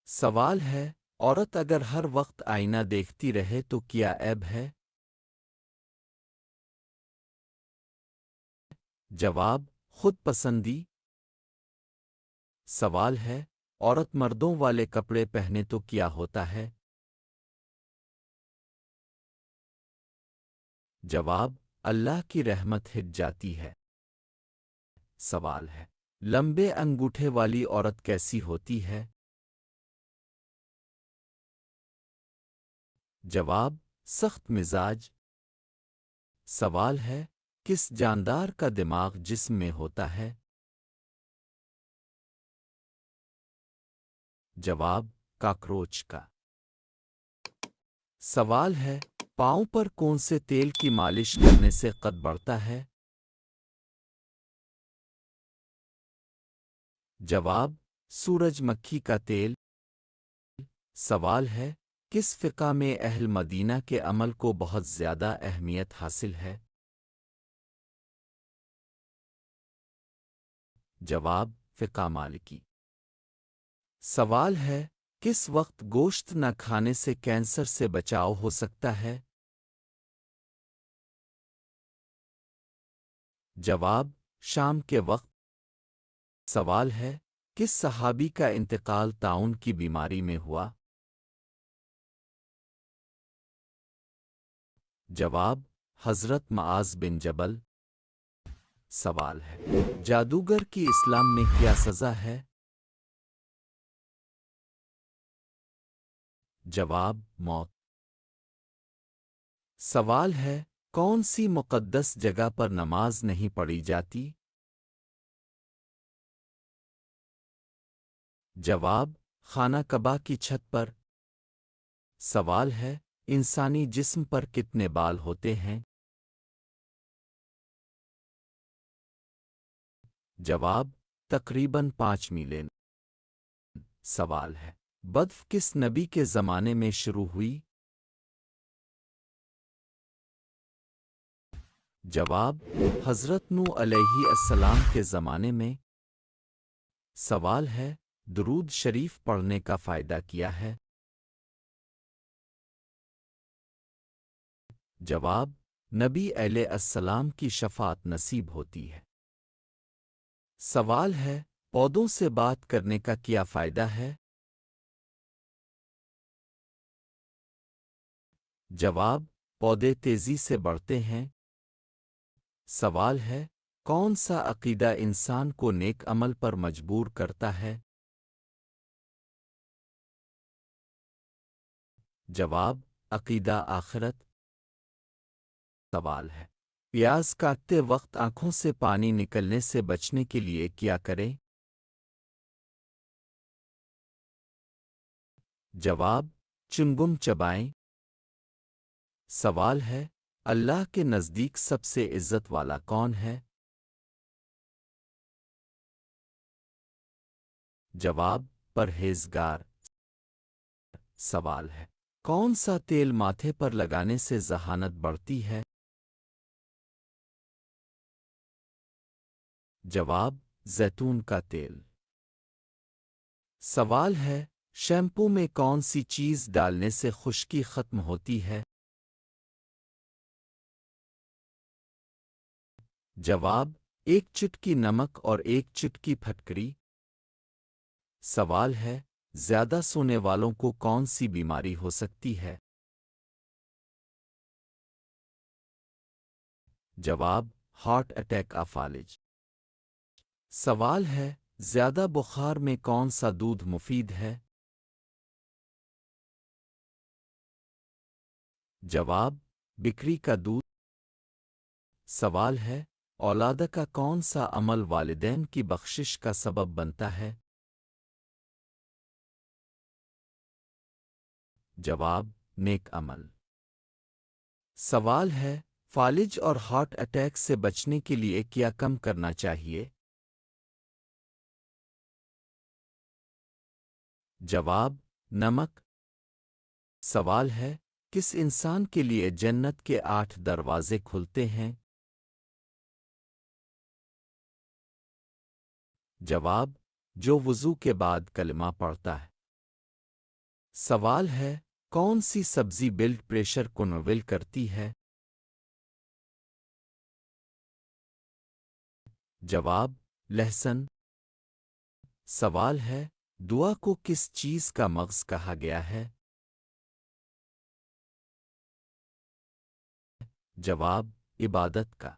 سوال ہے، عورت اگر ہر وقت آئینہ دیکھتی رہے تو کیا عیب ہے؟ جواب، خود پسندی۔ سوال ہے، عورت مردوں والے کپڑے پہنے تو کیا ہوتا ہے؟ جواب، اللہ کی رحمت ہٹ جاتی ہے۔ سوال ہے، لمبے انگوٹھے والی عورت کیسی ہوتی ہے؟ جواب، سخت مزاج۔ سوال ہے، کس جاندار کا دماغ جسم میں ہوتا ہے؟ جواب، کاکروچ کا۔ سوال ہے، پاؤں پر کون سے تیل کی مالش کرنے سے قد بڑھتا ہے؟ جواب، سورج مکھی کا تیل۔ سوال ہے، کس فقہ میں اہل مدینہ کے عمل کو بہت زیادہ اہمیت حاصل ہے؟ جواب، فقہ مالکی۔ سوال ہے، کس وقت گوشت نہ کھانے سے کینسر سے بچاؤ ہو سکتا ہے؟ جواب، شام کے وقت۔ سوال ہے، کس صحابی کا انتقال طاعون کی بیماری میں ہوا؟ جواب، حضرت معاذ بن جبل۔ سوال ہے، جادوگر کی اسلام میں کیا سزا ہے؟ جواب، موت۔ سوال ہے، کون سی مقدس جگہ پر نماز نہیں پڑھی جاتی؟ جواب، خانہ کعبہ کی چھت پر۔ سوال ہے، انسانی جسم پر کتنے بال ہوتے ہیں؟ جواب، تقریباً 5 ملین۔ سوال ہے، بدف کس نبی کے زمانے میں شروع ہوئی؟ جواب، حضرت نوح علیہ السلام کے زمانے میں۔ سوال ہے، درود شریف پڑھنے کا فائدہ کیا ہے؟ جواب، نبی علیہ السلام کی شفاعت نصیب ہوتی ہے۔ سوال ہے، پودوں سے بات کرنے کا کیا فائدہ ہے؟ جواب، پودے تیزی سے بڑھتے ہیں۔ سوال ہے، کون سا عقیدہ انسان کو نیک عمل پر مجبور کرتا ہے؟ جواب، عقیدہ آخرت۔ سوال ہے، پیاز کاٹتے وقت آنکھوں سے پانی نکلنے سے بچنے کے لیے کیا کریں؟ جواب، چنگم چبائیں۔ سوال ہے، اللہ کے نزدیک سب سے عزت والا کون ہے؟ جواب، پرہیزگار۔ سوال ہے، کون سا تیل ماتھے پر لگانے سے ذہانت بڑھتی ہے؟ جواب، زیتون کا تیل۔ سوال ہے، شیمپو میں کون سی چیز ڈالنے سے خشکی ختم ہوتی ہے؟ جواب، ایک چٹکی نمک اور ایک چٹکی پھٹکری۔ سوال ہے، زیادہ سونے والوں کو کون سی بیماری ہو سکتی ہے؟ جواب، ہارٹ اٹیک فالج۔ سوال ہے، زیادہ بخار میں کون سا دودھ مفید ہے؟ جواب، بکری کا دودھ۔ سوال ہے، اولاد کا کون سا عمل والدین کی بخشش کا سبب بنتا ہے؟ جواب، نیک عمل۔ سوال ہے، فالج اور ہارٹ اٹیک سے بچنے کے لیے کیا کم کرنا چاہیے؟ جواب، نمک۔ سوال ہے، کس انسان کے لیے جنت کے 8 دروازے کھلتے ہیں؟ جواب، جو وضو کے بعد کلمہ پڑھتا ہے۔ سوال ہے، کون سی سبزی بلڈ پریشر کو نویل کرتی ہے؟ جواب: لہسن۔ سوال ہے، دعا کو کس چیز کا مغز کہا گیا ہے؟ جواب: عبادت کا۔